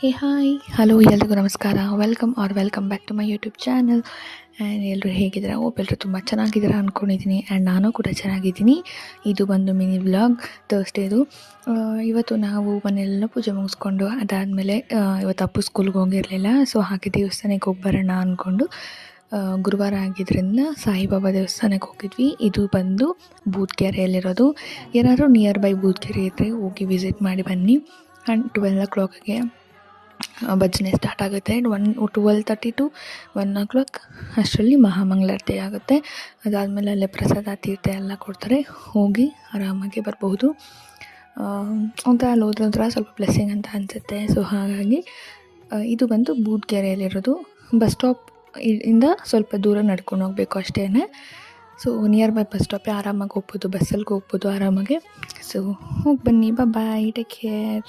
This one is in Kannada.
ಹೇ ಹಾಯ್ ಹಲೋ ಎಲ್ರಿಗೂ ನಮಸ್ಕಾರ. Welcome back to my YouTube channel. And ಎಲ್ಲರೂ ಹೇಗಿದ್ದೀರಾ? ಎಲ್ಲರೂ ತುಂಬ ಚೆನ್ನಾಗಿದ್ದೀರಾ ಅಂದ್ಕೊಂಡಿದ್ದೀನಿ. ಆ್ಯಂಡ್ ನಾನು ಕೂಡ ಚೆನ್ನಾಗಿದ್ದೀನಿ. ಇದು ಬಂದು ಮಿನಿ ವ್ಲಾಗ್ ಥರ್ಸ್ಡೇದು. ಇವತ್ತು ನಾವು ಮನೆಯೆಲ್ಲ ಪೂಜೆ ಮುಗಿಸ್ಕೊಂಡು ಅದಾದಮೇಲೆ ಇವತ್ತು ಅಪ್ಪು ಸ್ಕೂಲ್ಗೆ ಹೋಗಿರಲಿಲ್ಲ, ಸೊ ಹಾಗೆ ದೇವಸ್ಥಾನಕ್ಕೆ ಹೋಗಿ ಬರೋಣ ಅಂದ್ಕೊಂಡು ಗುರುವಾರ ಆಗಿದ್ದರಿಂದ ಸಾಯಿಬಾಬಾ ದೇವಸ್ಥಾನಕ್ಕೆ ಹೋಗಿದ್ವಿ. ಇದು ಬಂದು ಬೂದ್ಗೆರೆಯಲ್ಲಿರೋದು. ಏನಾದರೂ ನಿಯರ್ ಬೈ ಬೂದ್ಗೆರೆ ಇದ್ದರೆ ಹೋಗಿ ವಿಸಿಟ್ ಮಾಡಿ ಬನ್ನಿ. ಆ್ಯಂಡ್ 12 o'clockಗೆ ಭಜನೆ ಸ್ಟಾರ್ಟ್ ಆಗುತ್ತೆ. 12:30 to 1 o'clock ಅಷ್ಟರಲ್ಲಿ ಮಹಾಮಂಗಳಾರತಿ ಆಗುತ್ತೆ. ಅದಾದಮೇಲೆ ಅಲ್ಲೇ ಪ್ರಸಾದ ತೀರ್ಥ ಎಲ್ಲ ಕೊಡ್ತಾರೆ, ಹೋಗಿ ಆರಾಮಾಗಿ ಬರಬಹುದು. ಒಂಥರ ಅಲ್ಲಿ ಹೋದ್ರಂತರ ಸ್ವಲ್ಪ ಬ್ಲೆಸ್ಸಿಂಗ್ ಅಂತ ಅನಿಸುತ್ತೆ. ಸೊ ಹಾಗಾಗಿ ಇದು ಬಂದು ಬೂದ್ಗೆರೆಯಲ್ಲಿರೋದು. ಬಸ್ ಸ್ಟಾಪ್ ಇಂದ ಸ್ವಲ್ಪ ದೂರ ನಡ್ಕೊಂಡು ಹೋಗಬೇಕು ಅಷ್ಟೇ. ಸೊ ನಿಯರ್ ಬೈ ಬಸ್ ಸ್ಟಾಪೇ, ಆರಾಮಾಗಿ ಹೋಗ್ಬೋದು, ಬಸ್ಸಲ್ಲಿ ಹೋಗ್ಬೋದು ಆರಾಮಾಗಿ. ಸೊ ಹೋಗಿ ಬನ್ನಿ, ಬಾಯ್, ಟೇಕ್ ಕೇರ್.